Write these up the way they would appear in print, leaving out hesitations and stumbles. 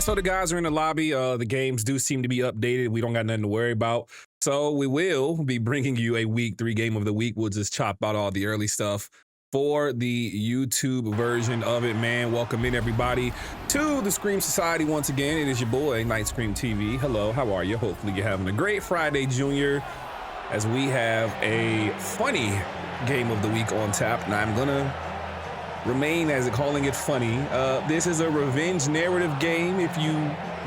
So the guys are in the lobby. The games do seem to be updated. We don't got nothing to worry about. So we will be bringing you a week 3 game of the week. We'll just chop out all the early stuff for the YouTube version of it, man. Welcome in, everybody, to the Scream Society once again. It is your boy, Night Scream TV. Hello, how are you? Hopefully you're having a great Friday, Junior, as we have a funny game of the week on tap. Now I'm gonna remain as calling it funny. This is a revenge narrative game. If you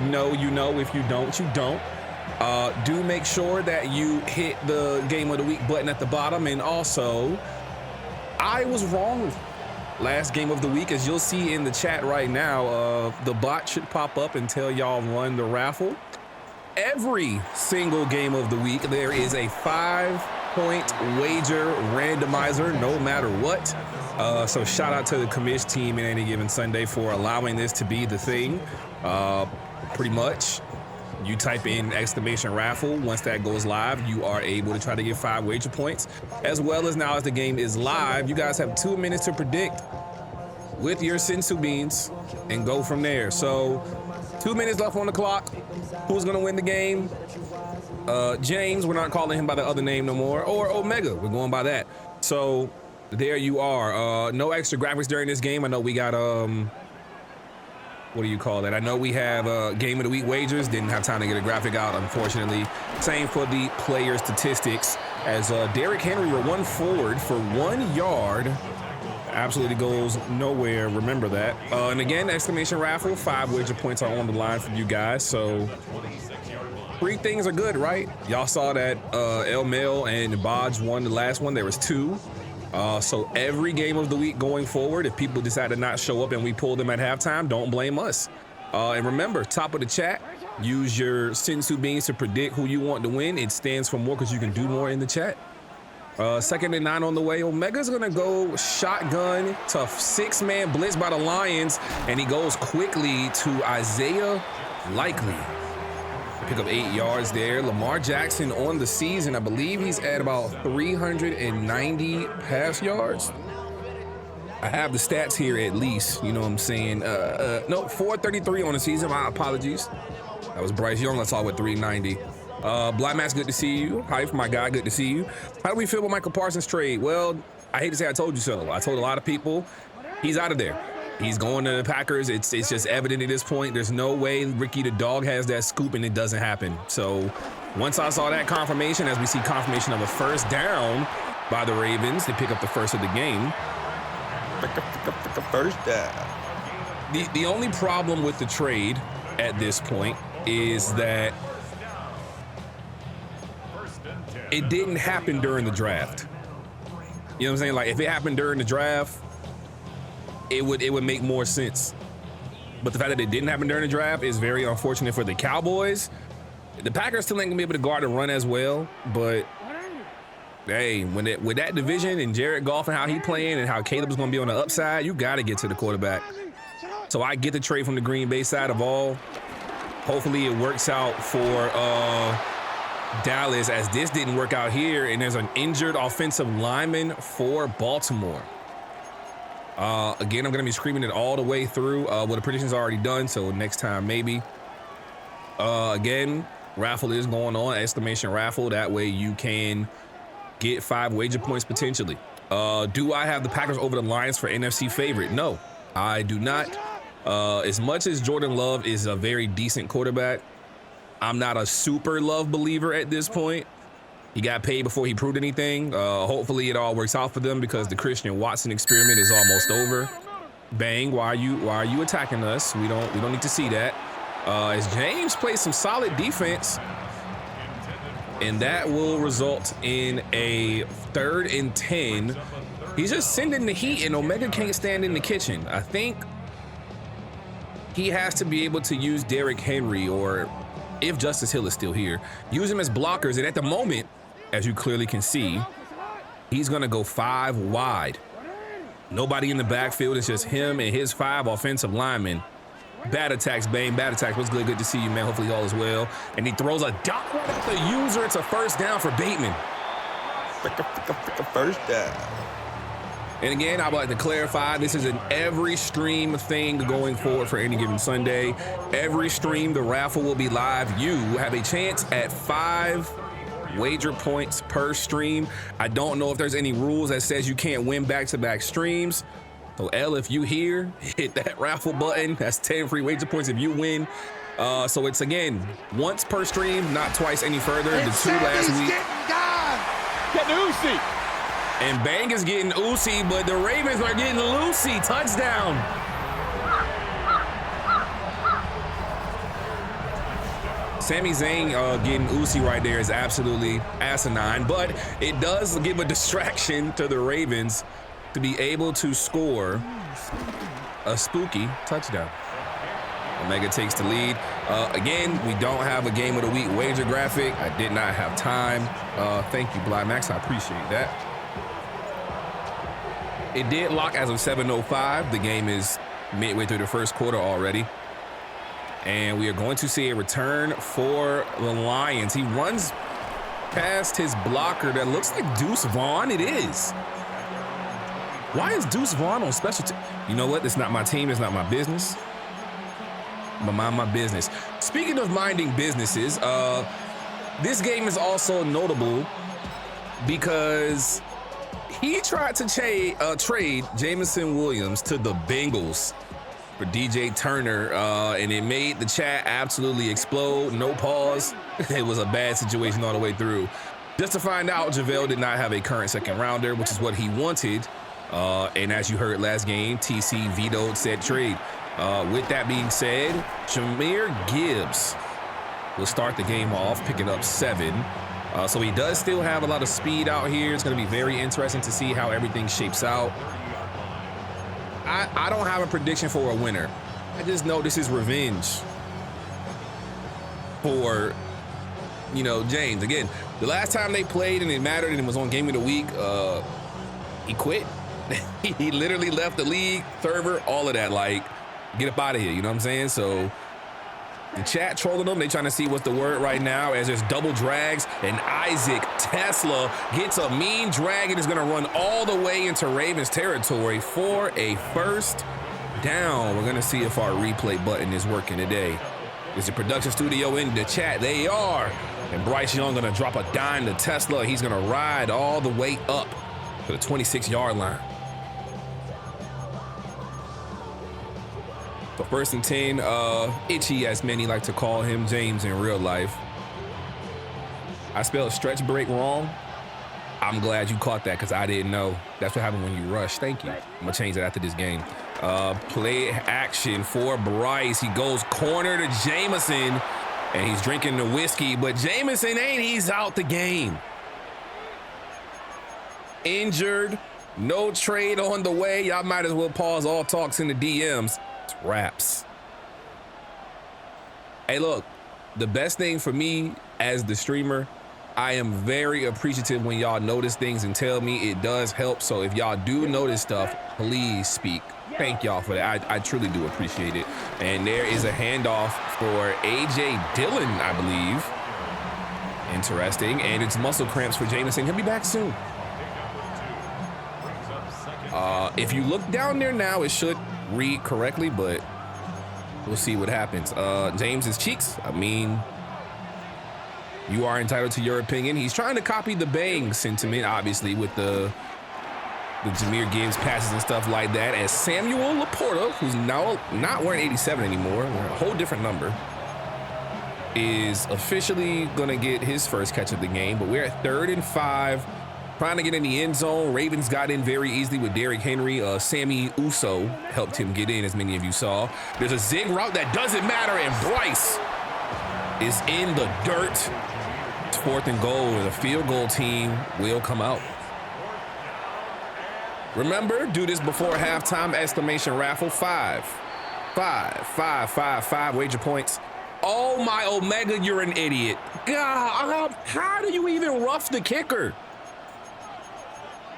know, you know. If you don't, you don't. Do make sure that you hit the game of the week button at the bottom. And also, I was wrong last game of the week. As you'll see in the chat right now, the bot should pop up and tell y'all won the raffle. Every single game of the week, there is a 5-point wager randomizer, no matter what. So shout out to the commish team in Any Given Sunday for allowing this to be the thing. Pretty much, you type in exclamation raffle. Once that goes live, you are able to try to get 5 wager points. As well as now as the game is live, you guys have 2 minutes to predict with your sensu beans and go from there. So 2 minutes left on the clock. Who's gonna win the game? James, we're not calling him by the other name no more, or Omega, we're going by that. So there you are. No extra graphics during this game. I know we got what do you call that? I know we have game of the week wagers. Didn't have time to get a graphic out, unfortunately. Same for the player statistics, as Derrick Henry were 1 forward for 1 yard. Absolutely goes nowhere, remember that. And again, exclamation raffle, 5 wager points are on the line for you guys. So 3 things are good, right? Y'all saw that El Mel and Bodge won the last one. There was 2. So every game of the week going forward, if people decide to not show up and we pull them at halftime, don't blame us. And remember, top of the chat, use your sensu beans to predict who you want to win. It stands for more because you can do more in the chat. 2nd and 9 on the way. Omega's gonna go shotgun to 6-man blitz by the Lions, and he goes quickly to Isaiah Likely. Pick up 8 yards there. Lamar Jackson on the season, I believe he's at about 390 pass yards. I have the stats here at least, you know what I'm saying? No, 433 on the season, my apologies. That was Bryce Young, that's all with 390. Black Max, good to see you. Hype, my guy, good to see you. How do we feel about Michael Parsons' trade? Well, I hate to say I told you so. I told a lot of people, he's out of there. He's going to the Packers. It's just evident at this point. There's no way Ricky the dog has that scoop and it doesn't happen. So once I saw that confirmation, as we see confirmation of a 1st down by the Ravens, they pick up the 1st of the game. First down. The only problem with the trade at this point is that it didn't happen during the draft. You know what I'm saying? Like, if it happened during the draft, it would make more sense. But the fact that it didn't happen during the draft is very unfortunate for the Cowboys. The Packers still ain't gonna be able to guard and run as well, but hey, with that division and Jared Goff and how he playing and how Caleb's gonna be on the upside, you gotta get to the quarterback. So I get the trade from the Green Bay side of all. Hopefully it works out for Dallas, as this didn't work out here, and there's an injured offensive lineman for Baltimore. Again, I'm gonna be screaming it all the way through. Well, the prediction's already done, so next time maybe. Again, raffle is going on, exclamation raffle. That way you can get 5 wager points potentially. Do I have the Packers over the Lions for NFC favorite? No, I do not. As much as Jordan Love is a very decent quarterback, I'm not a super Love believer at this point. He got paid before he proved anything. Hopefully it all works out for them, because the Christian Watson experiment is almost over. Bang, why are you attacking us? We don't need to see that. As James plays some solid defense, and that will result in a 3rd and 10. He's just sending the heat, and Omega can't stand in the kitchen. I think he has to be able to use Derrick Henry, or if Justice Hill is still here, use him as blockers. And at the moment, as you clearly can see, he's gonna go 5 wide. Nobody in the backfield. It's just him and his 5 offensive linemen. Bad attacks, Bane, bad attacks. What's good? Good to see you, man. Hopefully all is well. And he throws a dot right at the user. It's a 1st down for Bateman. First down. And again, I would like to clarify, this is an every stream thing going forward for any given Sunday. Every stream, the raffle will be live. You have a chance at 5 wager points per stream. I don't know if there's any rules that says you can't win back-to-back streams. So L, if you here, hit that raffle button. That's 10 free wager points if you win. So it's, again, once per stream, not twice any further. The 2 last week. Getting Uzi. And Bang is getting Uzi, but the Ravens are getting Lucy. Touchdown. Sami Zayn getting Uzi right there is absolutely asinine, but it does give a distraction to the Ravens to be able to score a spooky touchdown. Omega takes the lead. Again, we don't have a game of the week wager graphic. I did not have time. Thank you, Blind Max. I appreciate that. It did lock as of 7:05. The game is midway through the first quarter already. And we are going to see a return for the Lions. He runs past his blocker that looks like Deuce Vaughn. It is. Why is Deuce Vaughn on special team? You know what? It's not my team. It's not my business. But mind my business. Speaking of minding businesses, this game is also notable because he tried to trade Jameson Williams to the Bengals for DJ Turner, and it made the chat absolutely explode. No pause. It was a bad situation all the way through. Just to find out, JaVale did not have a current second rounder, which is what he wanted. And as you heard last game, TC vetoed said trade. With that being said, Jahmyr Gibbs will start the game off, picking up 7. So he does still have a lot of speed out here. It's going to be very interesting to see how everything shapes out. I don't have a prediction for a winner. I just know this is revenge for, James. Again, the last time they played and it mattered and it was on Game of the Week, he quit. He literally left the league, server, all of that. Like, get up out of here, you know what I'm saying? So the chat trolling them. They trying to see what's the word right now as there's double drags, and Isaac Tesla gets a mean drag and is going to run all the way into Ravens territory for a first down. We're going to see if our replay button is working today. Is the production studio in the chat? They are. And Bryce Young going to drop a dime to Tesla. He's going to ride all the way up to the 26-yard line. So 1st and 10, Itchy, as many like to call him, James in real life. I spelled stretch break wrong. I'm glad you caught that because I didn't know. That's what happened when you rush. Thank you. I'm going to change that after this game. Play action for Bryce. He goes corner to Jameson, and he's drinking the whiskey, but Jameson ain't. He's out the game. Injured. No trade on the way. Y'all might as well pause all talks in the DMs. Wraps. Hey, look, the best thing for me as the streamer, I am very appreciative when y'all notice things and tell me. It does help. So if y'all do notice stuff, please speak. Thank y'all for that. I truly do appreciate it. And there is a handoff for AJ Dillon, I believe. Interesting. And it's muscle cramps for Jameson. He'll be back soon. If you look down there now, it should read correctly, but we'll see what happens. James's cheeks, I mean, you are entitled to your opinion. He's trying to copy the Bang sentiment, obviously, with the Jahmyr Gibbs passes and stuff like that, as Samuel Laporta, who's now not wearing 87 anymore, wearing a whole different number, is officially gonna get his first catch of the game. But we're at 3rd and 5. Trying to get in the end zone. Ravens got in very easily with Derrick Henry. Sammy Uso helped him get in, as many of you saw. There's a zig route that doesn't matter, and Bryce is in the dirt. It's 4th and goal, and the field goal team will come out. Remember, do this before halftime, exclamation raffle, 5, 5, 5, 5, 5 wager points. Oh my Omega, you're an idiot. God, how do you even rough the kicker?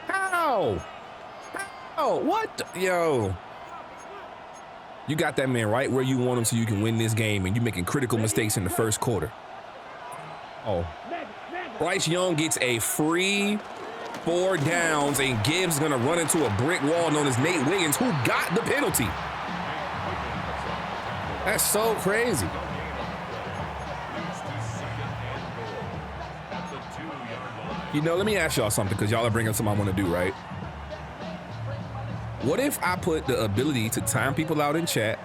How? What? Yo. You got that man right where you want him so you can win this game, and you're making critical mistakes in the first quarter. Oh. Bryce Young gets a free 4 downs, and Gibbs is going to run into a brick wall known as Nate Wiggins, who got the penalty. That's so crazy. You know, let me ask y'all something, because y'all are bringing something I want to do, right? What if I put the ability to time people out in chat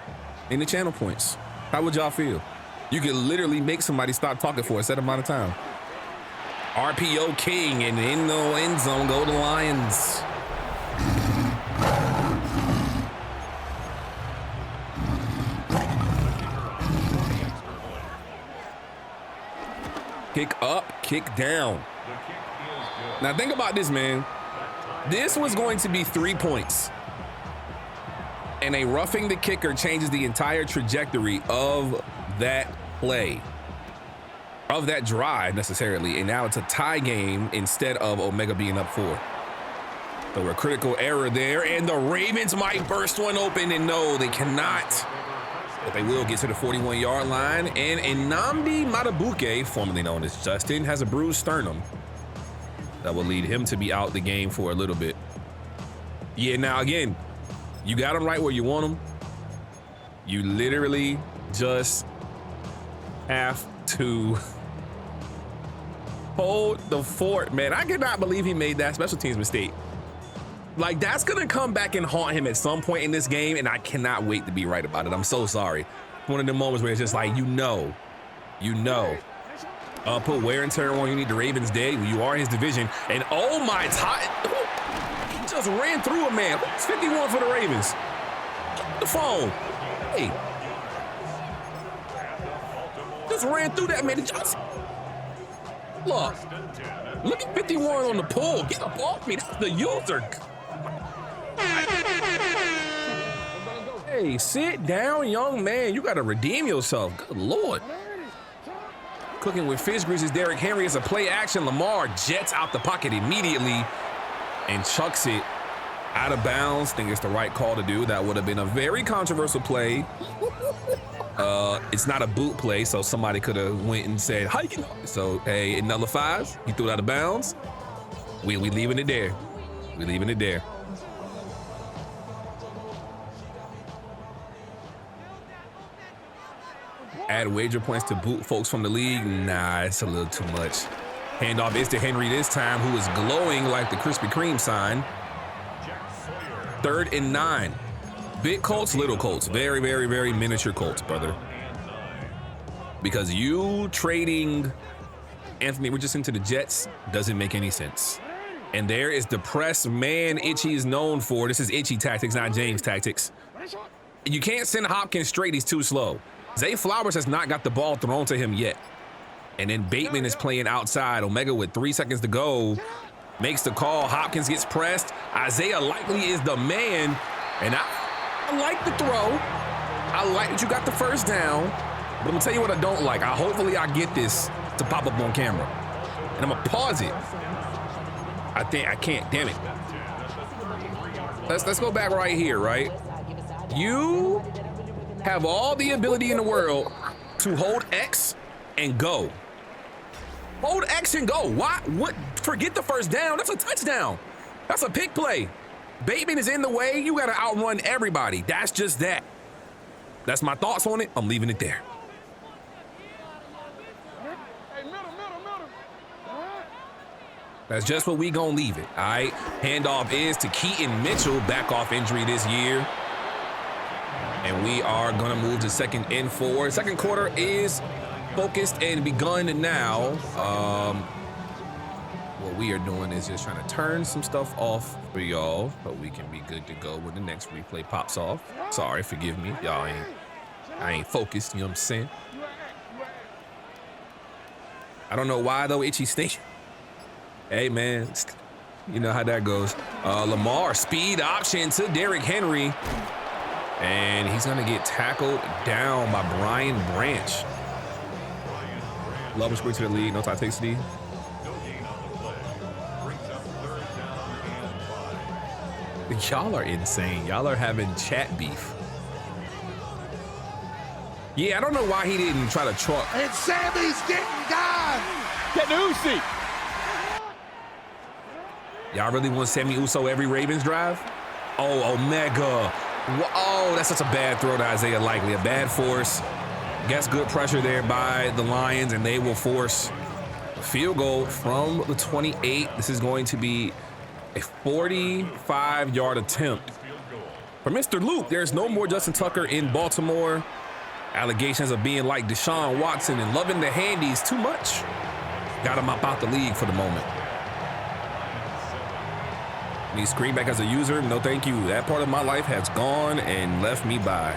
in the channel points? How would y'all feel? You could literally make somebody stop talking for a set amount of time. RPO King, and in the end zone go the Lions. Kick up, kick down. Now think about this, man. This was going to be 3 points. And a roughing the kicker changes the entire trajectory of that play, of that drive necessarily. And now it's a tie game instead of Omega being up 4. So a critical error there, and the Ravens might burst one open, and no, they cannot. But they will get to the 41-yard line, and Nnamdi Matabuke, formerly known as Justin, has a bruised sternum that will lead him to be out the game for a little bit. Yeah, now again, you got him right where you want him. You literally just have to hold the fort, man. I cannot believe he made that special teams mistake. Like, that's gonna come back and haunt him at some point in this game, and I cannot wait to be right about it. I'm so sorry. One of the moments where it's just like, you know. Put wear and tear on. You need the Ravens dead. You are in his division. And oh my, he just ran through a man. It's 51 for the Ravens. The phone. Hey. Just ran through that man. Look at 51 on the pull. Get up off me. That's the user. Hey, sit down, young man. You got to redeem yourself. Good Lord. Cooking with fish grease is Derrick Henry. It's a play action. Lamar jets out the pocket immediately and chucks it out of bounds. Think it's the right call to do. That would have been a very controversial play. It's not a boot play, so somebody could have went and said, how you know? So, hey, it nullifies. He threw it out of bounds. We leaving it there. We leaving it there. Add wager points to boot folks from the league. Nah, it's a little too much. Handoff is to Henry this time, who is glowing like the Krispy Kreme sign. 3rd and 9. Big Colts, little Colts. Very, very, very miniature Colts, brother. Because you trading Anthony Richardson to the Jets doesn't make any sense. And there is the press man Itchy is known for. This is Itchy tactics, not James tactics. You can't send Hopkins straight. He's too slow. Zay Flowers has not got the ball thrown to him yet. And then Bateman is playing outside. Omega with 3 seconds to go makes the call. Hopkins gets pressed. Isaiah Likely is the man. And I like the throw. I like that you got the first down. But I'm gonna tell you what I don't like. Hopefully I get this to pop up on camera. And I'm gonna pause it. I think I can't, damn it. Let's go back right here, right? You have all the ability in the world to hold X and go. Hold X and go. Why? What? Forget the first down. That's a touchdown. That's a pick play. Bateman is in the way. You got to outrun everybody. That's just that. That's my thoughts on it. I'm leaving it there. That's just what we gonna leave it. All right. Handoff is to Keaton Mitchell, back off injury this year. And we are gonna move to 2nd and 4. Second quarter is focused and begun now. What we are doing is just trying to turn some stuff off for y'all, but we can be good to go when the next replay pops off. Sorry, forgive me. I ain't focused, you know what I'm saying? I don't know why though, Itchy stink. Hey man, you know how that goes. Lamar, speed option to Derrick Henry. And he's gonna get tackled down by Brian Branch. Love is to the lead, no toxicity. Y'all are insane. Y'all are having chat beef. Yeah, I don't know why he didn't try to truck. And Sammy's getting gone. Canusi. Y'all really want Sammy Uso every Ravens drive? Oh, Omega. Oh, that's such a bad throw to Isaiah Likely. A bad force. Gets good pressure there by the Lions, and they will force a field goal from the 28. This is going to be a 45-yard attempt. For Mr. Luke, there's no more Justin Tucker in Baltimore. Allegations of being like Deshaun Watson and loving the handies too much. Got him up out the league for the moment. Me screen back as a user, no thank you. That part of my life has gone and left me by.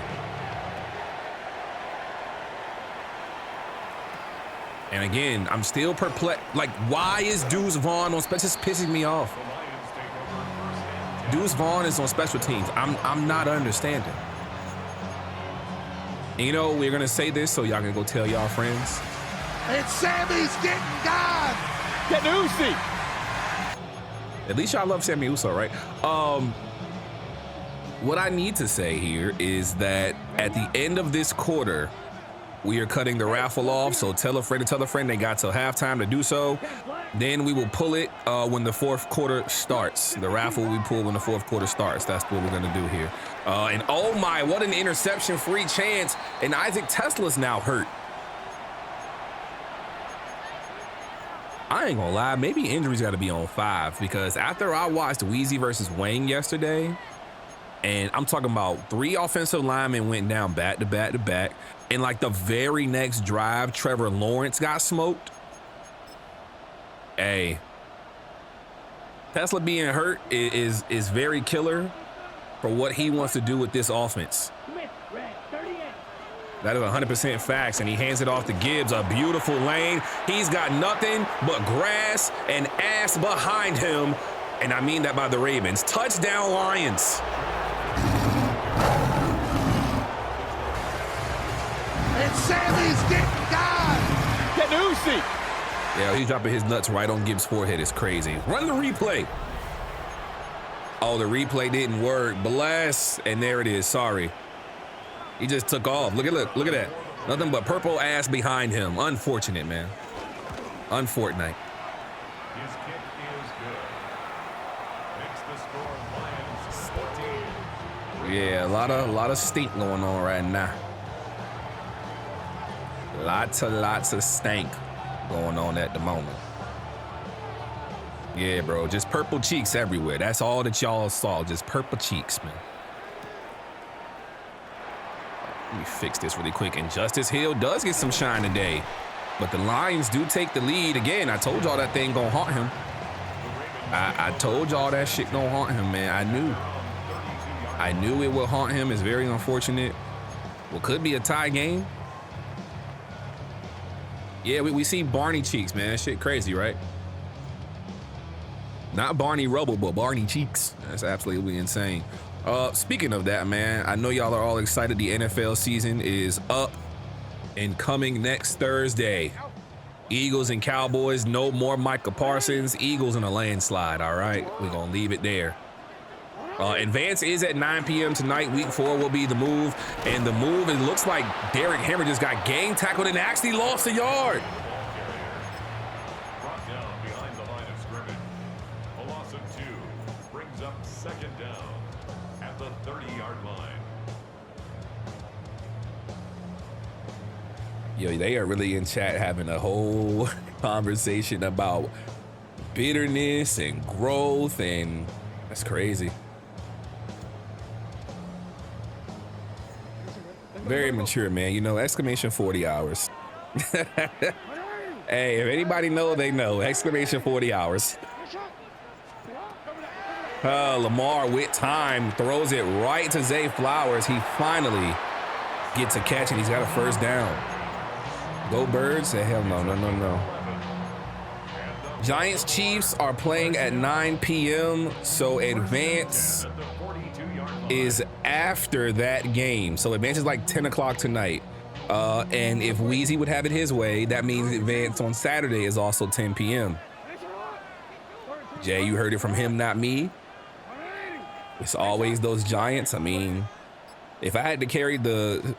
And again, I'm still perplexed. Like, why is Deuce Vaughn on special? It's pissing me off. Deuce Vaughn is on special teams. I'm not understanding. And you know, we're gonna say this so y'all can go tell y'all friends. And Sammy's getting gone. Canusi. At least y'all love Sammy Uso, right? What I need to say here is that at the end of this quarter, we are cutting the raffle off. So tell a friend to tell a friend. They got till halftime to do so. Then we will pull it when the fourth quarter starts. The raffle we pull when the fourth quarter starts. That's what we're gonna do here. And oh my, what an interception-free chance. And Isaac Tesla's now hurt. I ain't gonna lie, maybe injuries gotta be on 5, because after I watched Weezy versus Wayne yesterday, and I'm talking about 3 offensive linemen went down back to back to back, and like the very next drive, Trevor Lawrence got smoked. Hey, Tesla being hurt is very killer for what he wants to do with this offense. That is 100% facts, and he hands it off to Gibbs, a beautiful lane. He's got nothing but grass and ass behind him, and I mean that by the Ravens. Touchdown, Lions. And Sammy's getting gone. Canusi. Yeah, he's dropping his nuts right on Gibbs' forehead. It's crazy. Run the replay. Oh, the replay didn't work. Bless, and there it is. Sorry. He just took off. Look at that. Nothing but purple ass behind him. Unfortunate, man. Unfortunate. His kick is good. Makes the score Lions 14. Yeah, a lot of stink going on right now. Lots of stank going on at the moment. Yeah, bro, just purple cheeks everywhere. That's all that y'all saw, just purple cheeks, man. Let me fix this really quick. And Justice Hill does get some shine today. But the Lions do take the lead. Again, I told y'all that thing gonna haunt him. I told y'all that shit gonna haunt him, man. I knew it would haunt him. It's very unfortunate. What could be a tie game. Yeah, we see Barney cheeks, man. That shit crazy, right? Not Barney Rubble, but Barney cheeks. That's absolutely insane. Speaking of that, man, I know y'all are all excited. The NFL season is up and coming next Thursday. Eagles and Cowboys, no more Micah Parsons. Eagles in a landslide, all right? We're going to leave it there. Advance is at 9 p.m. tonight. Week 4 will be the move. And the move, it looks like Derrick Henry just got gang tackled and actually lost a yard. Brought down behind the line of scrimmage. A loss of 2 brings up second down at the 30-yard line. Yo, they are really in chat having a whole conversation about bitterness and growth, and that's crazy. Very mature, man. You know, exclamation 40 hours. Hey, if anybody know, they know. Exclamation 40 hours. Lamar with time throws it right to Zay Flowers. He finally gets a catch, and he's got a first down. Go Birds? Hell no. Giants Chiefs are playing at 9 p.m. So advance is after that game. So advance is like 10 o'clock tonight. And if Weezy would have it his way, that means advance on Saturday is also 10 p.m. Jay, you heard it from him, not me. It's always those Giants. I mean, if I had to carry the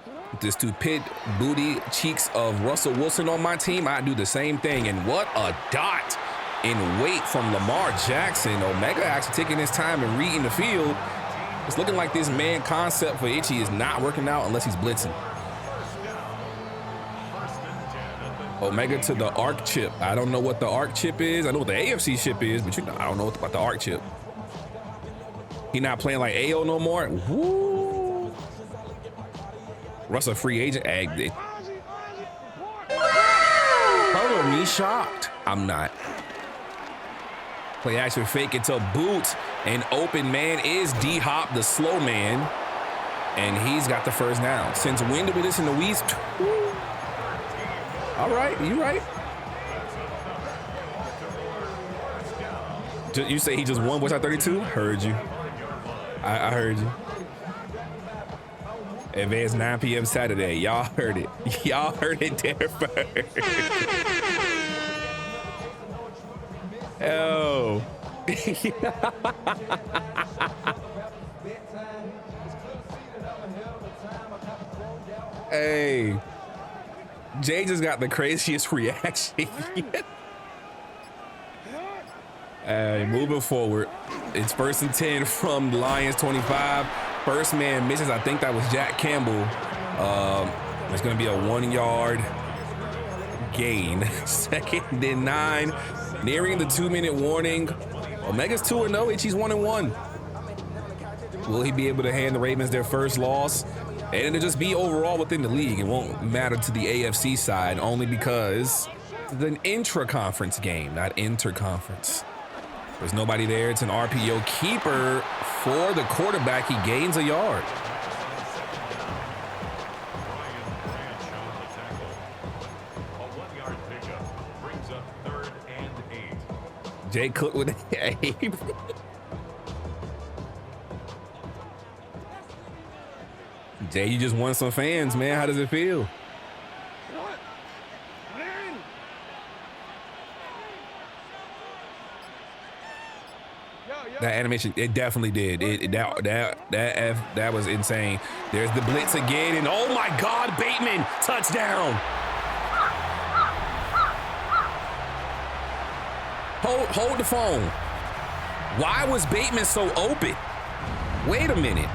stupid booty cheeks of Russell Wilson on my team, I'd do the same thing. And what a dot in wait from Lamar Jackson. Omega actually taking his time and reading the field. It's looking like this man concept for Itchy is not working out unless he's blitzing. Omega to the arc chip. I don't know what the arc chip is. I know what the AFC chip is, but I don't know what about the arc chip. He not playing like AO no more. Woo. Russell free agent. Color me shocked. I'm not. Play action fake it to boot. An open man is D-Hop, the slow man. And he's got the first down. Since when did we listen to Weez? All right, you right. You say he just won West Side 32? Heard you. I heard you. Advanced 9 p.m. Saturday. Y'all heard it. Y'all heard it there first. Oh. Hey. Jay just got the craziest reaction. Moving forward. It's 1st and 10 from Lions 25. First man misses. I think that was Jack Campbell. It's going to be a 1-yard gain. 2nd and 9. Nearing the 2-minute warning. Omega's 2-0. Itchy's 1-1. Will he be able to hand the Ravens their first loss? And it'll just be overall within the league. It won't matter to the AFC side only because it's an intra-conference game, not inter-conference. There's nobody there. It's an RPO keeper for the quarterback. He gains a yard. Jay Cook with the Jay, you just won some fans, man. How does it feel? That animation, it definitely did. That was insane. There's the blitz again, and oh my God, Bateman, touchdown. Hold the phone. Why was Bateman so open? Wait a minute.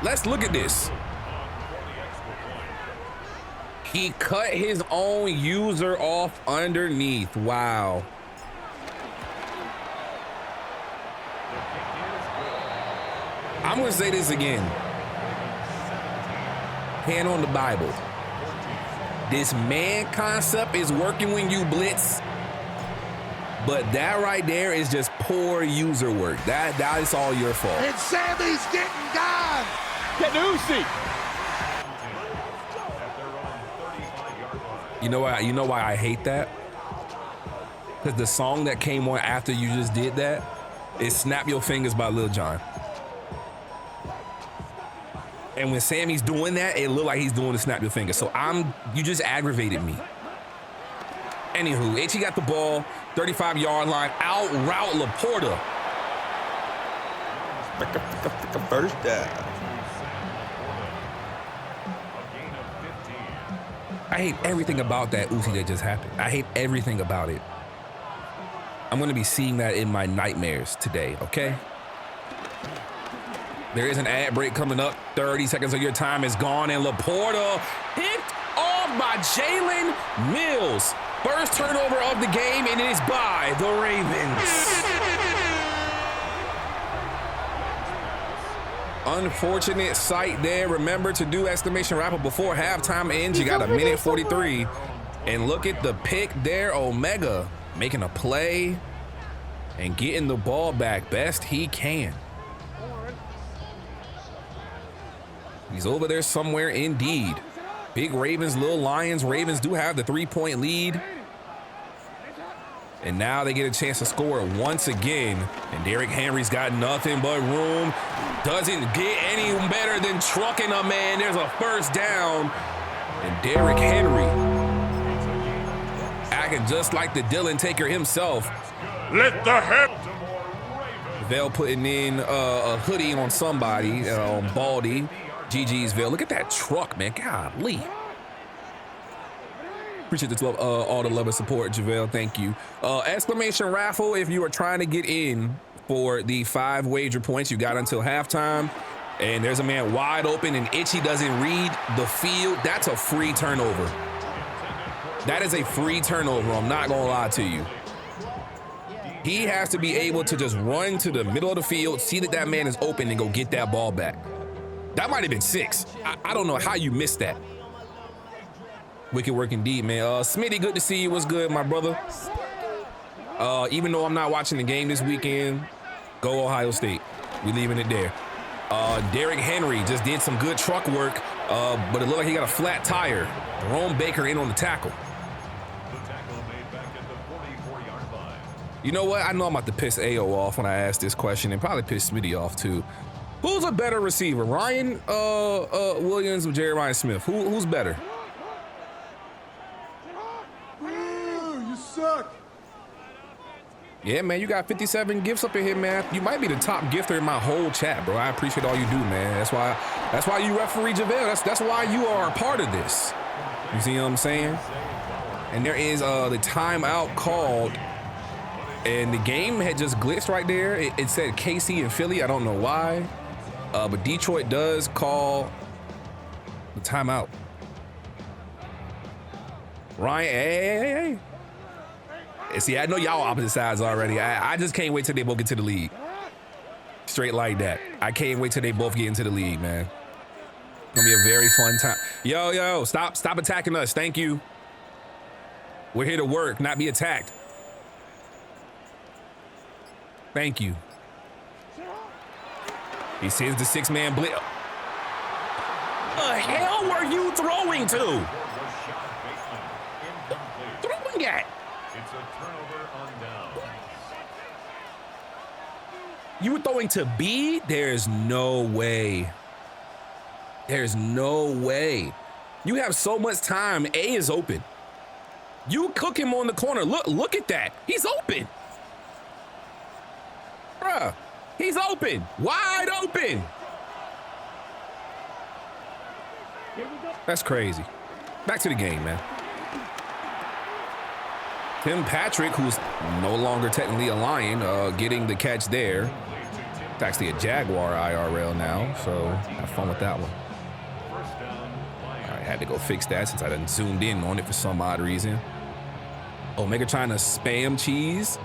Let's look at this. He cut his own user off underneath. Wow. I'm gonna say this again. Hand on the Bible. This man concept is working when you blitz. But that right there is just poor user work. That is all your fault. And Sammy's getting gone. Canusi. You know why I hate that? Because the song that came on after you just did that is Snap Your Fingers by Lil Jon. And when Sammy's doing that, it looked like he's doing the Snap Your Fingers. So you just aggravated me. Anywho, Itchy got the ball, 35-yard line, out route Laporta. First down. I hate everything about that Uzi that just happened. I hate everything about it. I'm gonna be seeing that in my nightmares today, okay? There is an ad break coming up. 30 seconds of your time is gone, and Laporta picked off by Jalen Mills. First turnover of the game, and it is by the Ravens. Unfortunate sight there. Remember to do exclamation wrap up before halftime ends. You got a minute 43. And look at the pick there. Omega making a play and getting the ball back best he can. He's over there somewhere indeed. Big Ravens, little Lions. Ravens do have the 3-point lead. And now they get a chance to score once again. And Derrick Henry's got nothing but room. Doesn't get any better than trucking a man. There's a first down. And Derrick Henry acting just like the Dylan Taker himself. Let the head. Vale putting in a hoodie on somebody, on Baldy. GG's Vale. Look at that truck, man. Golly. Appreciate this love, all the love and support, JaVale. Thank you. Exclamation raffle if you are trying to get in for the 5 wager points. You got until halftime. And there's a man wide open and Itchy doesn't read the field. That's a free turnover. That is a free turnover. I'm not going to lie to you. He has to be able to just run to the middle of the field, see that that man is open, and go get that ball back. That might have been 6. I don't know how you missed that. Wicked work indeed, man. Smitty, good to see you. What's good, my brother? Even though I'm not watching the game this weekend, go Ohio State. We leaving it there. Derrick Henry just did some good truck work, but it looked like he got a flat tire. Jerome Baker in on the tackle. You know what? I know I'm about to piss AO off when I ask this question and probably piss Smitty off too. Who's a better receiver, Ryan Williams or Jeremiah Smith? Who's better? You suck. Yeah, man, you got 57 gifts up in here, man. You might be the top gifter in my whole chat, bro. I appreciate all you do, man. That's why you referee JaVale. That's why you are a part of this. You see what I'm saying? And there is the timeout called. And the game had just glitched right there. It said KC and Philly. I don't know why. But Detroit does call the timeout. Ryan, hey. See, I know y'all opposite sides already. I just can't wait till they both get to the league. Straight like that. I can't wait till they both get into the league, man. It's gonna be a very fun time. Yo, stop attacking us. Thank you. We're here to work, not be attacked. Thank you. He sends the 6-man blitz. The hell were you throwing to? Throwing at? It's a turnover on down. You were throwing to B? There's no way. There's no way. You have so much time. A is open. You cook him on the corner. Look at that. He's open. Bruh, he's open. Wide open. That's crazy. Back to the game, man. Tim Patrick, who's no longer technically a Lion, getting the catch there. It's actually a Jaguar IRL now, so have fun with that one. I had to go fix that since I didn't zoomed in on it for some odd reason. Omega trying to spam cheese.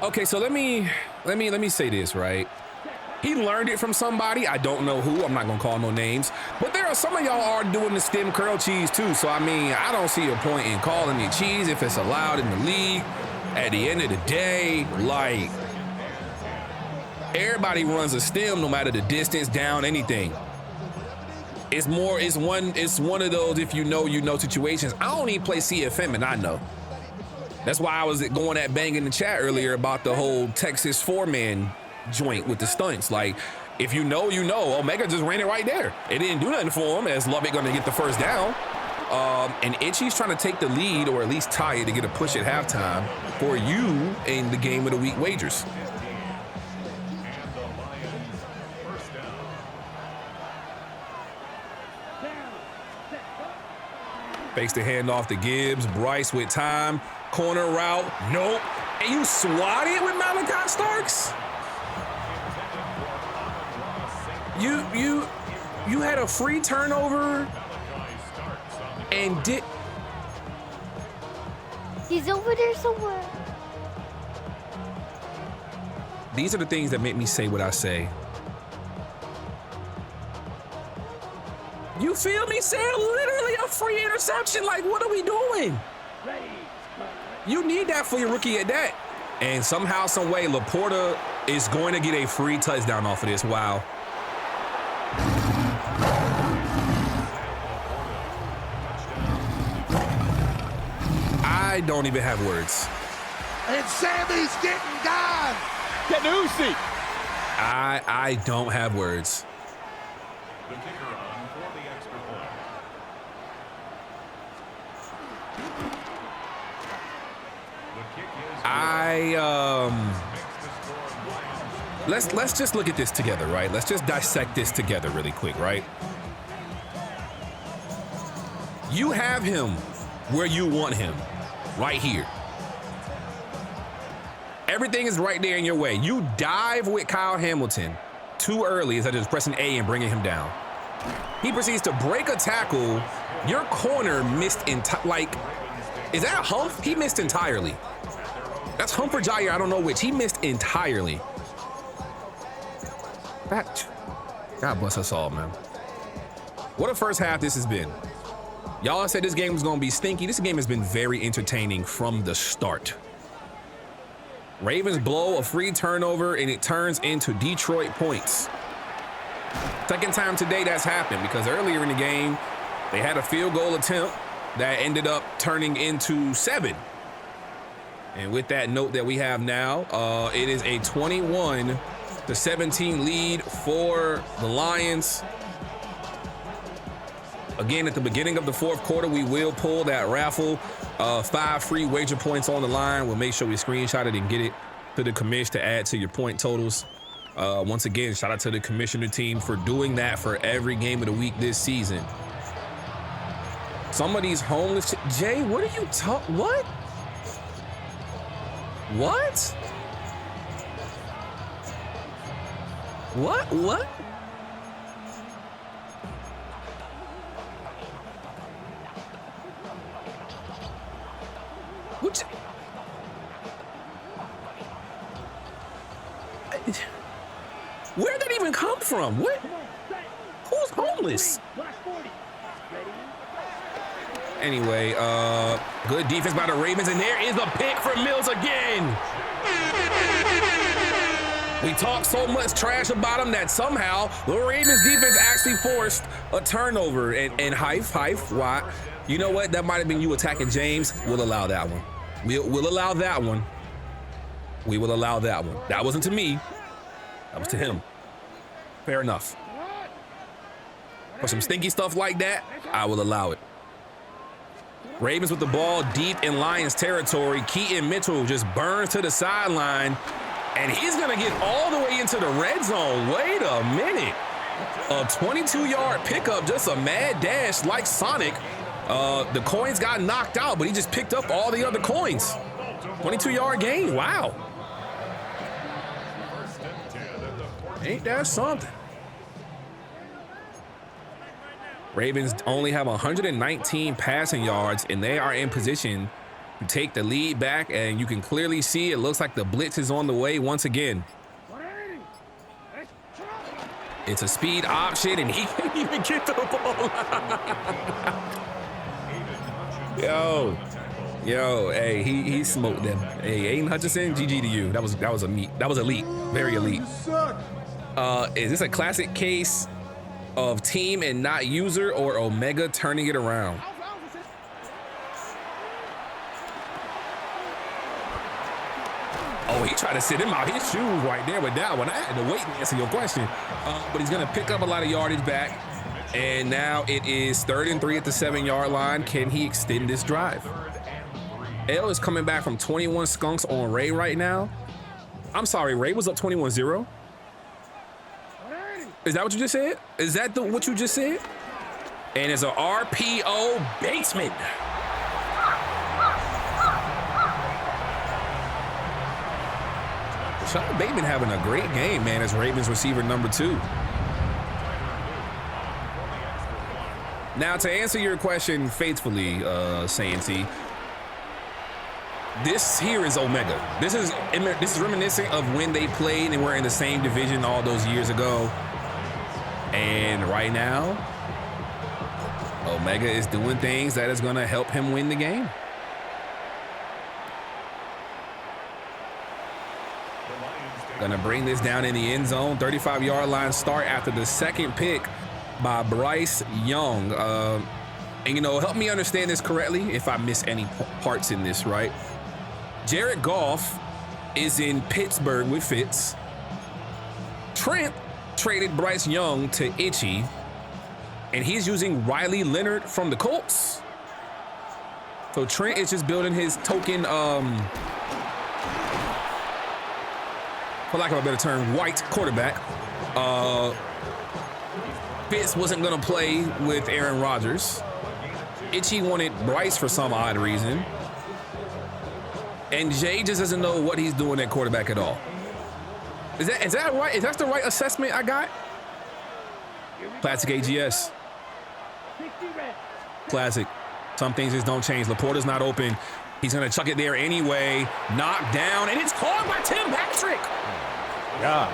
Okay, so let me say this, right? He learned it from somebody. I don't know who. I'm not gonna call no names. But there are some of y'all are doing the stem curl cheese too. So I mean, I don't see a point in calling it cheese if it's allowed in the league. At the end of the day, like, everybody runs a stem no matter the distance, down, anything. It's one of those if you know situations. I don't even play CFM and I know. That's why I was going at bang in the chat earlier about the whole Texas 4-man joint with the stunts. Like, if you know, Omega just ran it right there. It didn't do nothing for him as Lubbock gonna get the first down. And Itchy's trying to take the lead or at least tie it to get a push at halftime for you in the game of the week wagers. Fakes the handoff to Gibbs. Bryce with time. Corner route. Nope. And you swatted with Malachi Starks? You had a free turnover and did. He's over there somewhere. These are the things that make me say what I say. You feel me? Say literally a free interception. Like, what are we doing? You need that for your rookie at that. And somehow, some way, Laporta is going to get a free touchdown off of this. Wow. I don't even have words. And Sammy's getting gone. Canusi. I don't have words. The kicker on for the extra point. The kick is let's just look at this together, right? Let's just dissect this together really quick, right? You have him where you want him, right here. Everything is right there in your way. You dive with Kyle Hamilton too early instead of just pressing A and bringing him down. He proceeds to break a tackle. Your corner missed is that a hump? He missed entirely. That's hump or Jair, I don't know which. He missed entirely. God bless us all, man. What a first half this has been. Y'all said this game was gonna be stinky. This game has been very entertaining from the start. Ravens blow a free turnover and it turns into Detroit points. Second time today that's happened, because earlier in the game, they had a field goal attempt that ended up turning into 7. And with that note that we have now, it is a 21-17 lead for the Lions. Again, at the beginning of the fourth quarter, we will pull that raffle. 5 free wager points on the line. We'll make sure we screenshot it and get it to the commish to add to your point totals. Once again, shout out to the commissioner team for doing that for every game of the week this season. Some of these homeless, Jay, what are you what? What? What? Where'd that even come from? What? Who's homeless? Anyway, good defense by the Ravens, and there is a pick from Mills again. We talk so much trash about them that somehow the Ravens defense actually forced a turnover. And Hife, why? You know what? That might have been you attacking James. We'll allow that one. We'll allow that one. We will allow that one. That wasn't to me. That was to him. Fair enough. For some stinky stuff like that, I will allow it. Ravens with the ball deep in Lions territory. Keaton Mitchell just burns to the sideline, and he's gonna get all the way into the red zone. Wait a minute. A 22-yard pickup, just a mad dash like Sonic. The coins got knocked out, but he just picked up all the other coins. 22-yard gain, wow. Ain't that something? Ravens only have 119 passing yards, and they are in position to take the lead back, and you can clearly see it looks like the blitz is on the way once again. It's a speed option, and he can't even get to the ball. Yo, hey, he smoked them. Hey, Aiden Hutchinson, GG to you. That was elite, very elite. Is this a classic case of team and not user, or Omega turning it around? Oh, he tried to sit him out his shoes right there with that one. I had to wait to answer your question. But he's going to pick up a lot of yardage back. And now it is 3rd and 3 at the 7-yard line. Can he extend this drive? L is coming back from 21 skunks on Ray right now. I'm sorry, Ray was up 21-0. Is that what you just said? Is that what you just said? And it's a RPO basement. Sean Bateman having a great game, man, as Ravens receiver number 2. Now, to answer your question faithfully, Sainty, this here is Omega. This is reminiscent of when they played and were in the same division all those years ago. And right now, Omega is doing things that is going to help him win the game. Going to bring this down in the end zone. 35-yard line start after the second pick by Bryce Young. And, you know, help me understand this correctly if I miss any parts in this, right? Jared Goff is in Pittsburgh with Fitz. Trent traded Bryce Young to Itchy, and he's using Riley Leonard from the Colts. So Trent is just building his token, for lack of a better term, white quarterback. Fitz wasn't gonna play with Aaron Rodgers. Itchy wanted Bryce for some odd reason. And Jay just doesn't know what he's doing at quarterback at all. Is that right? Is that the right assessment I got? Classic AGS. Classic. Some things just don't change. Laporta's not open. He's gonna chuck it there anyway. Knocked down, and it's caught by Tim Patrick. Yeah.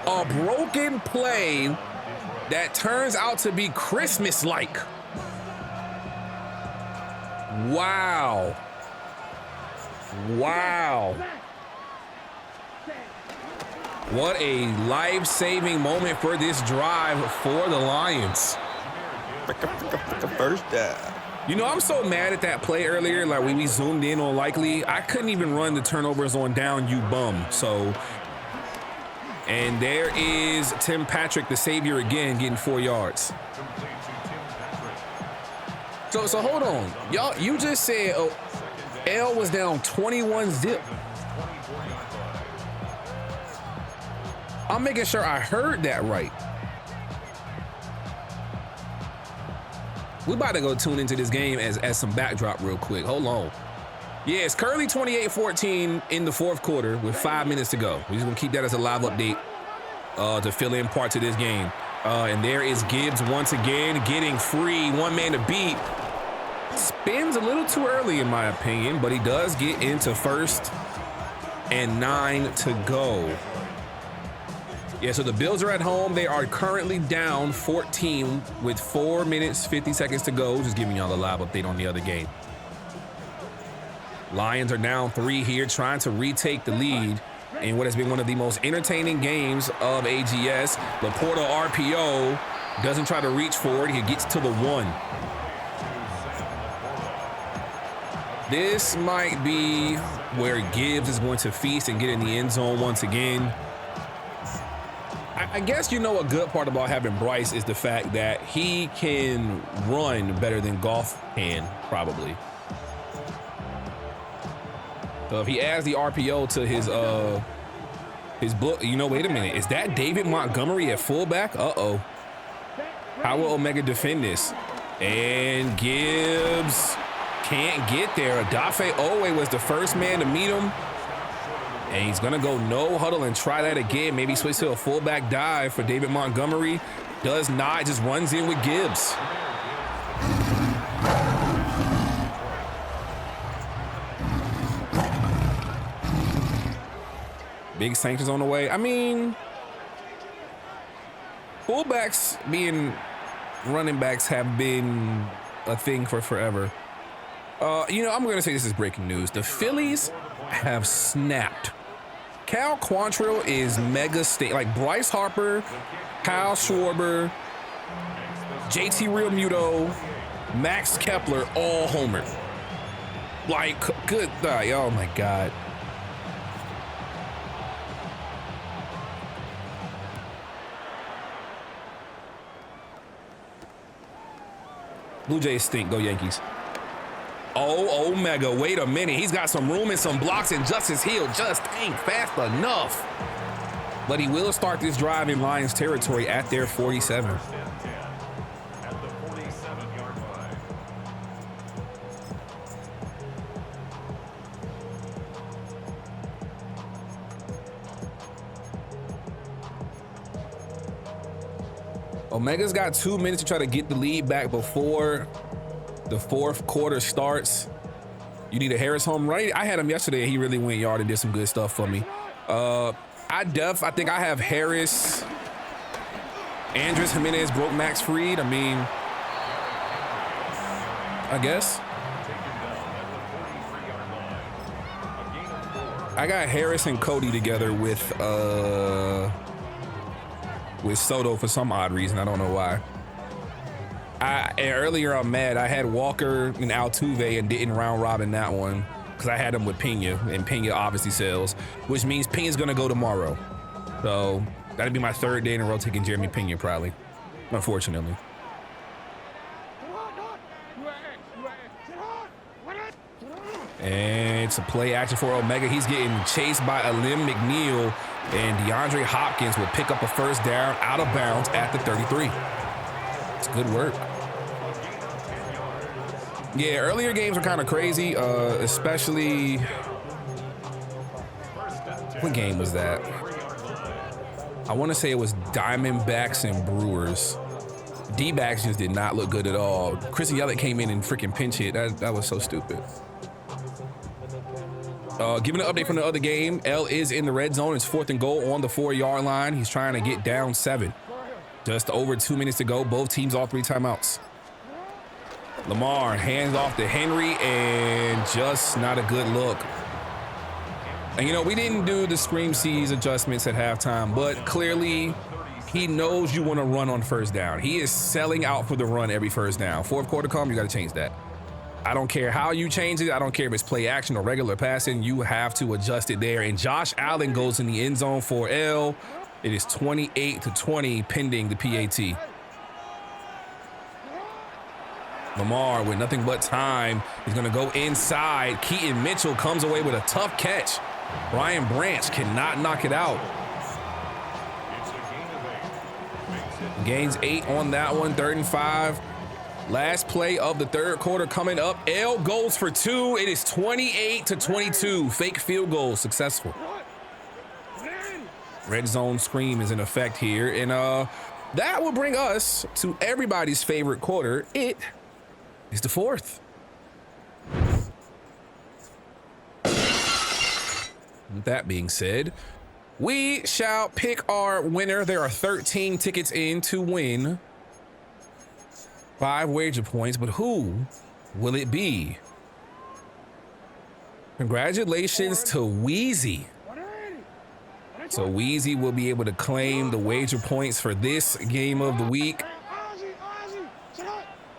A broken play that turns out to be Christmas-like. Wow. Wow. What a life-saving moment for this drive for the Lions. First down. You know, I'm so mad at that play earlier. Like, we zoomed in on likely. I couldn't even run the turnovers on down, you bum. So, and there is Tim Patrick, the savior again, getting 4 yards. So hold on. Y'all, you just said L was down 21-0. I'm making sure I heard that right. We about to go tune into this game as some backdrop real quick. Hold on. Yeah, it's currently 28-14 in the fourth quarter with 5 minutes to go. We're just gonna keep that as a live update to fill in parts of this game. And there is Gibbs once again getting free. One man to beat. Spins a little too early in my opinion, but he does get into first and 9 to go. Yeah, so the Bills are at home. They are currently down 14 with 4 minutes, 50 seconds to go. Just giving y'all a live update on the other game. Lions are down 3 here, trying to retake the lead in what has been one of the most entertaining games of AGS. Laporta RPO, doesn't try to reach for it. He gets to the 1. This might be where Gibbs is going to feast and get in the end zone once again. I guess you know a good part about having Bryce is the fact that he can run better than Goff can, probably. So if he adds the RPO to his book, you know, wait a minute, is that David Montgomery at fullback? Uh-oh. How will Omega defend this? And Gibbs can't get there. Adafe Owe was the first man to meet him. And he's gonna go no huddle and try that again. Maybe switch to a fullback dive for David Montgomery. Does not, just runs in with Gibbs. Big sanctions on the way. I mean, fullbacks being running backs have been a thing for forever. You know, I'm gonna say this is breaking news. The Phillies have snapped. Cal Quantrill is mega state, like Bryce Harper, Kyle Schwarber, JT Realmuto, Max Kepler, all homered. Like, good, oh my God. Blue Jays stink, go Yankees. Oh, Omega, wait a minute. He's got some room and some blocks, and Justice Hill just ain't fast enough. But he will start this drive in Lions territory at their 47. At the 47-yard line. Omega's got 2 minutes to try to get the lead back before the fourth quarter starts. You need a Harris home run. I had him yesterday. He really went yard and did some good stuff for me. I think I have Harris. Andres Jimenez broke Max Fried. I mean, I guess. I got Harris and Cody together with Soto for some odd reason. I don't know why. Earlier I'm mad. I had Walker and Altuve and didn't round robin that one because I had him with Pena, and Pena obviously sells, which means Pena's gonna go tomorrow. So that'd be my 3rd day in a row taking Jeremy Pena, probably, unfortunately. And it's a play action for Omega. He's getting chased by Alim McNeil, and DeAndre Hopkins will pick up a first down out of bounds at the 33. It's good work. Yeah, earlier games were kind of crazy, especially... What game was that? I want to say it was Diamondbacks and Brewers. D-backs just did not look good at all. Chris Yellick came in and freaking pinch hit. That was so stupid. Giving an update from the other game, L is in the red zone. It's 4th and goal on the 4-yard line. He's trying to get down 7. Just over 2 minutes to go. Both teams all 3 timeouts. Lamar hands off to Henry, and just not a good look. And you know, we didn't do the scream seas adjustments at halftime, but clearly he knows you want to run on first down. He is selling out for the run every first down. 4th quarter come, you got to change that. I don't care how you change it. I don't care if it's play action or regular passing. You have to adjust it there. And Josh Allen goes in the end zone for L. It is 28-20 pending the PAT. Lamar with nothing but time. He's going to go inside. Keaton Mitchell comes away with a tough catch. Brian Branch cannot knock it out. Gains 8 on that one, 3rd and 5. Last play of the 3rd quarter coming up. L goes for 2. It is 28-22. Fake field goal successful. Red zone scream is in effect here. And that will bring us to everybody's favorite quarter. It is the 4th. With that being said, we shall pick our winner. There are 13 tickets in to win 5 wager points, but who will it be? Congratulations to Wheezy. So Wheezy will be able to claim the wager points for this game of the week.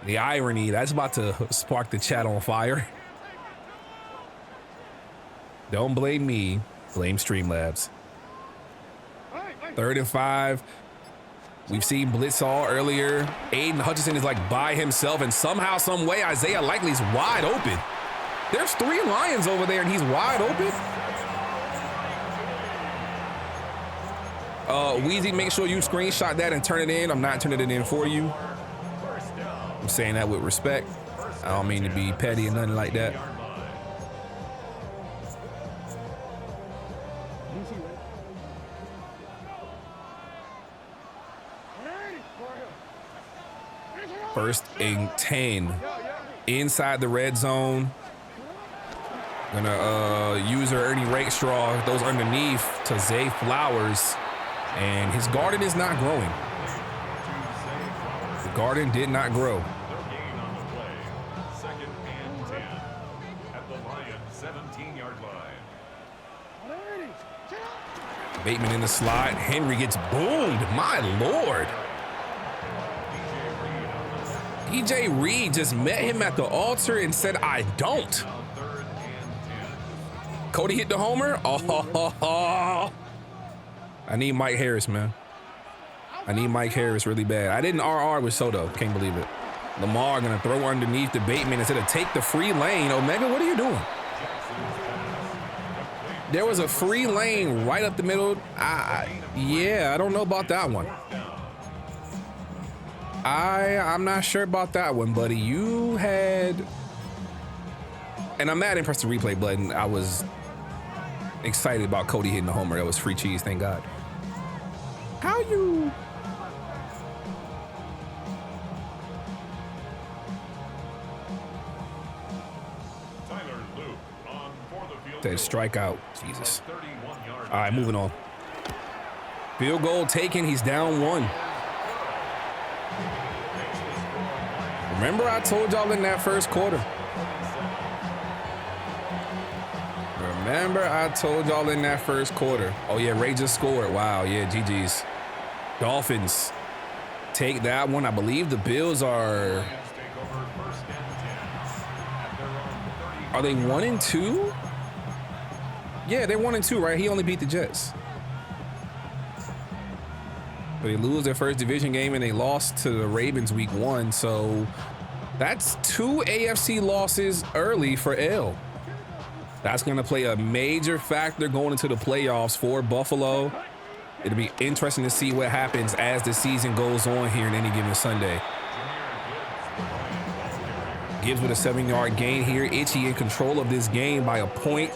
The irony, that's about to spark the chat on fire. Don't blame me, blame Streamlabs. 3rd and 5. We've seen Blitzall earlier. Aiden Hutchinson is like by himself, and somehow, some way, Isaiah Likely's wide open. There's 3 Lions over there, and he's wide open. Wheezy, make sure you screenshot that and turn it in. I'm not turning it in for you. I'm saying that with respect. I don't mean to be petty or nothing like that. First and 10 inside the red zone. Gonna user Ernie Rakestraw, those underneath to Zay Flowers, and his garden is not growing. The garden did not grow. Bateman in the slot. Henry gets boomed. My Lord. DJ Reed just met him at the altar and said, I don't. Cody hit the homer. Oh, I need Mike Harris, man. I need Mike Harris really bad. I didn't RR with Soto. Can't believe it. Lamar gonna throw underneath the Bateman instead of take the free lane. Omega, what are you doing? There was a free lane right up the middle. Yeah, I don't know about that one. I'm not sure about that one, buddy. You had, and I'm mad impressed the replay button. I was excited about Cody hitting the homer. That was free cheese, thank God. How you? That strikeout, Jesus. All right, moving on. Field goal taken, he's down 1. Remember I told y'all in that first quarter. Oh yeah, Ray just scored. Wow, yeah, GG's. Dolphins take that one. I believe the Bills are they 1-2? Yeah, they're 1-2, right? He only beat the Jets. But they lose their first division game and they lost to the Ravens week 1. So that's 2 AFC losses early for L. That's going to play a major factor going into the playoffs for Buffalo. It'll be interesting to see what happens as the season goes on here in any given Sunday. Gibbs with a 7-yard gain here. Itchy in control of this game by a point.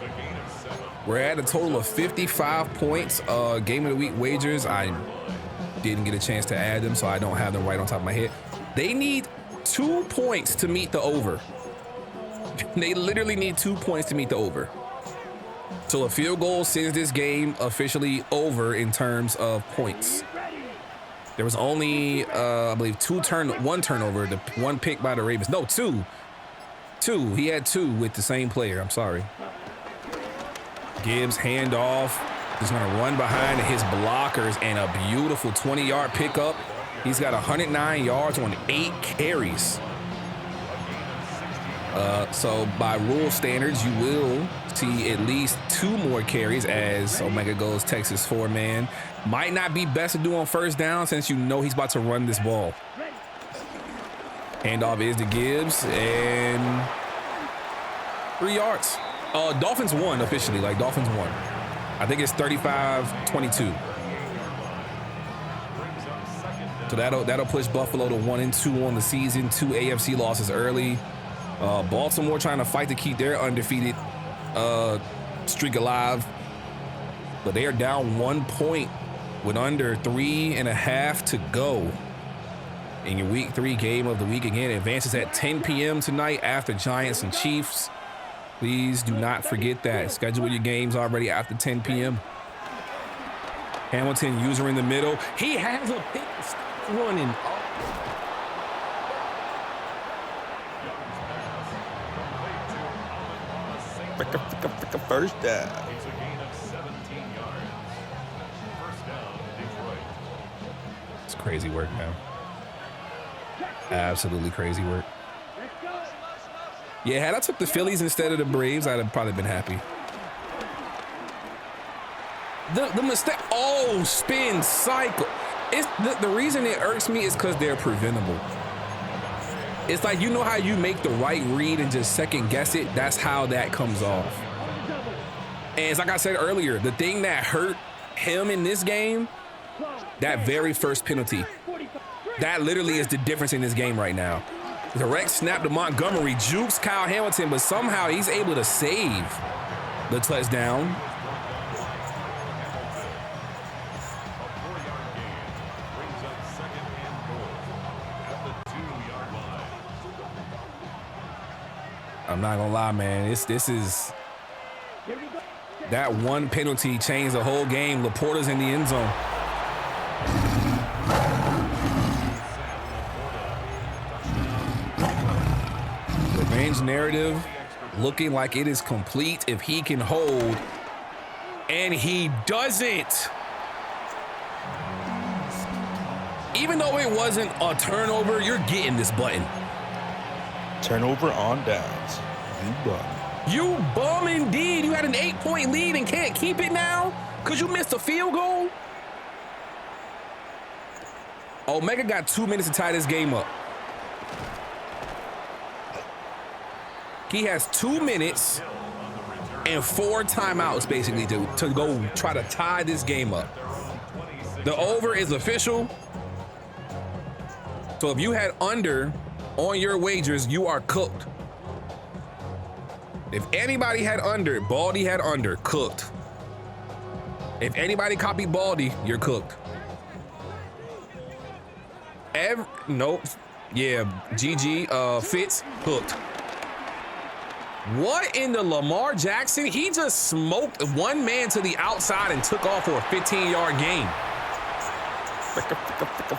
We're at a total of 55 points. Game of the week wagers, I didn't get a chance to add them, so I don't have them right on top of my head. They need 2 points to meet the over. They literally need 2 points to meet the over. So a field goal sends this game officially over in terms of points. There was only, I believe, one turnover, the one pick by the Ravens. No, two. He had 2 with the same player. I'm sorry. Gibbs handoff. He's going to run behind his blockers and a beautiful 20-yard pickup. He's got 109 yards on 8 carries. So by rule standards, you will see at least 2 more carries as Omega goes Texas 4-man. Might not be best to do on first down since you know he's about to run this ball. Handoff is to Gibbs and 3 yards. Dolphins won officially, like Dolphins won. I think it's 35-22. So that'll push Buffalo to 1-2 on the season, 2 AFC losses early. Baltimore trying to fight to keep their undefeated streak alive, but they are down 1 point with under 3.5 to go. In your week 3 game of the week again, advances at 10 p.m. tonight after Giants and Chiefs. Please do not forget that. Schedule your games already after 10 p.m. Hamilton, user in the middle. He has a pick running. First down. It's a gain of 17 yards. First down, Detroit. It's crazy work, man. Absolutely crazy work. Yeah, had I took the Phillies instead of the Braves, I'd have probably been happy. The mistake, spin cycle. It's the reason it irks me is because they're preventable. It's like, you know how you make the right read and just second guess it? That's how that comes off. And it's like I said earlier, the thing that hurt him in this game, that very first penalty, that literally is the difference in this game right now. Direct snap to Montgomery, jukes Kyle Hamilton, but somehow he's able to save the touchdown. A 4-yard gain brings up second and goal at the 2-yard line. I'm not gonna lie, man. This is that one penalty changed the whole game. Laporta's in the end zone. Revenge narrative looking like it is complete if he can hold, and he doesn't. Even though it wasn't a turnover, you're getting this button. Turnover on downs. You bum. You bum indeed. You had an 8-point lead and can't keep it now because you missed a field goal. Omega got 2 minutes to tie this game up. He has 2 minutes and 4 timeouts basically to go try to tie this game up. The over is official. So if you had under on your wagers, you are cooked. If anybody had under, Baldy had under, cooked. If anybody copied Baldy, you're cooked. Nope. Yeah, GG, Fitz, cooked. What in the Lamar Jackson? He just smoked one man to the outside and took off for a 15-yard gain.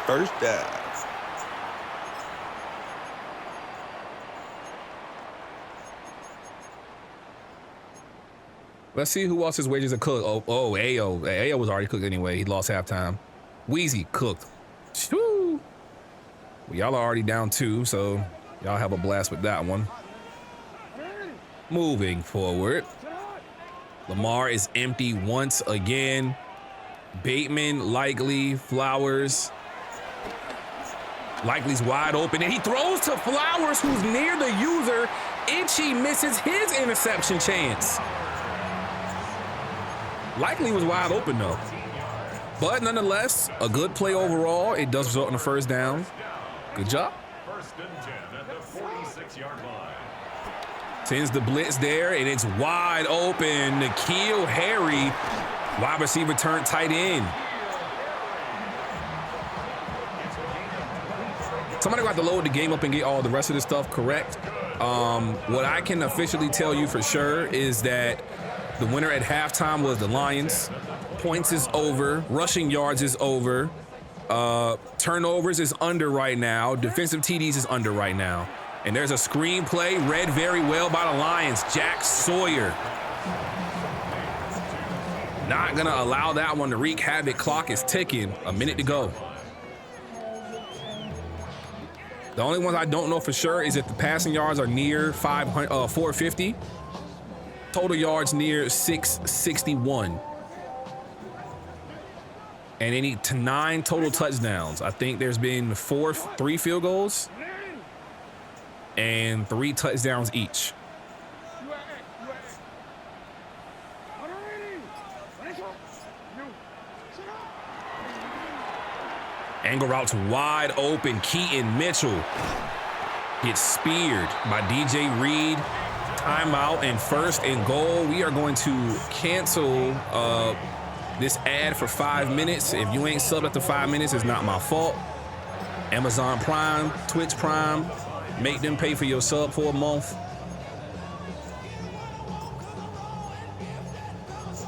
First down. Let's see who else his wages are cooked. Ayo. Ayo was already cooked anyway. He lost halftime. Wheezy cooked. Woo. Well, y'all are already down 2, so y'all have a blast with that one. Moving forward. Lamar is empty once again. Bateman, Likely, Flowers. Likely's wide open, and he throws to Flowers, who's near the user, Itchy misses his interception chance. Likely was wide open though. But nonetheless, a good play overall. It does result in a first down. Good job. First and 10 at the 46-yard line. Sends the blitz there, and it's wide open. N'Keal Harry, wide receiver turned tight end. Somebody will have to load the game up and get all the rest of this stuff correct. What I can officially tell you for sure is that the winner at halftime was the Lions. Points is over. Rushing yards is over. Turnovers is under right now. Defensive TDs is under right now. And there's a screenplay read very well by the Lions. Jack Sawyer. Not gonna allow that one to wreak havoc. Clock is ticking. A minute to go. The only ones I don't know for sure is if the passing yards are near 450. Total yards near 661. And they need 9 total touchdowns. I think there's been 3 field goals and 3 touchdowns each. Angle routes wide open. Keaton Mitchell gets speared by DJ Reed. Timeout and first and goal. We are going to cancel this ad for 5 minutes. If you ain't subbed after 5 minutes, it's not my fault. Amazon Prime, Twitch Prime, make them pay for your sub for a month.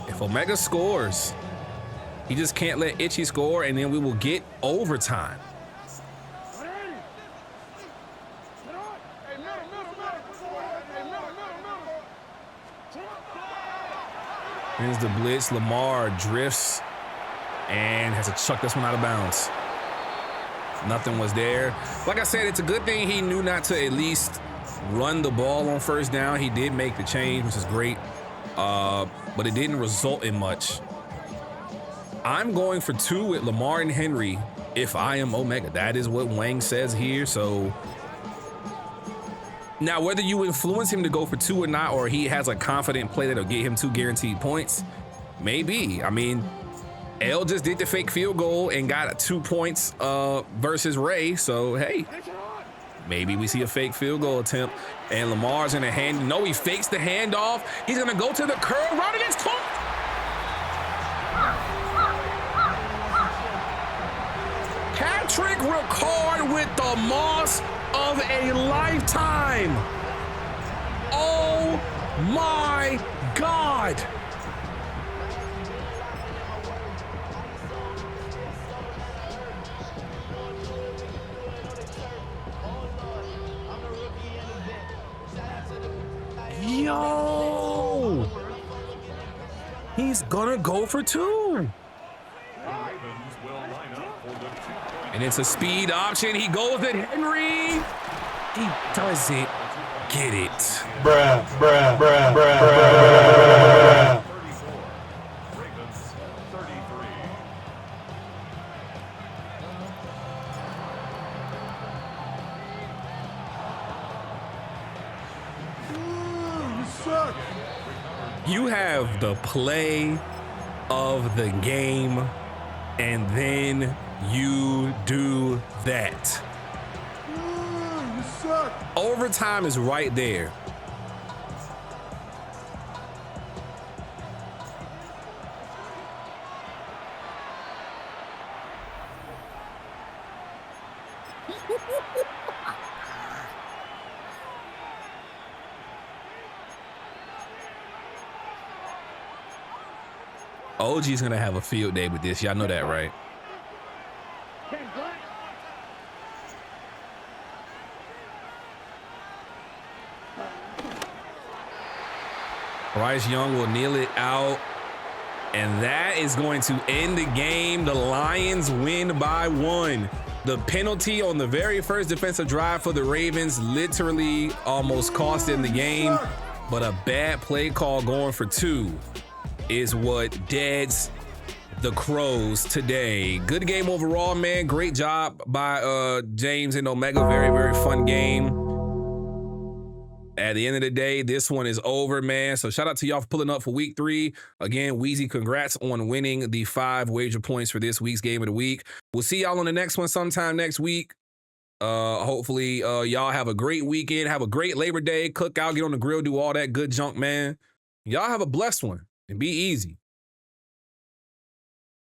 If Omega scores, he just can't let Itchy score, and then we will get overtime. Here's the blitz. Lamar drifts and has to chuck this one out of bounds. Nothing was there. Like I said, it's a good thing he knew not to at least run the ball on first down. He did make the change, which is great, but it didn't result in much. I'm going for 2 with Lamar and Henry if I am Omega. That is what Wang says here. So now whether you influence him to go for 2 or not, or he has a confident play that'll get him 2 guaranteed points, maybe. I mean, L just did the fake field goal and got 2 points versus Ray. So, hey, maybe we see a fake field goal attempt. And Lamar's in a hand. No, he fakes the handoff. He's going to go to the curl. Right against Clark. Patrick Ricard with the moss of a lifetime. Oh my God. Yo. He's gonna go for 2. And it's a speed option. He goes at Henry. He doesn't get it. Bruh, bruh, bruh, bruh, bruh. 34. Ravens 33. You have the play of the game, and then you do that. You suck. Overtime is right there. OG's gonna have a field day with this. Y'all know that, right? Bryce Young will kneel it out, and that is going to end the game. The Lions win by 1. The penalty on the very first defensive drive for the Ravens literally almost cost them the game, but a bad play call going for 2 is what deads the Crows today. Good game overall, man. Great job by James and Omega. Very, very fun game. At the end of the day, this one is over, man. So shout out to y'all for pulling up for week 3. Again, Wheezy, congrats on winning the 5 wager points for this week's game of the week. We'll see y'all on the next one sometime next week. Hopefully y'all have a great weekend. Have a great Labor Day. Cook out, get on the grill, do all that good junk, man. Y'all have a blessed one and be easy.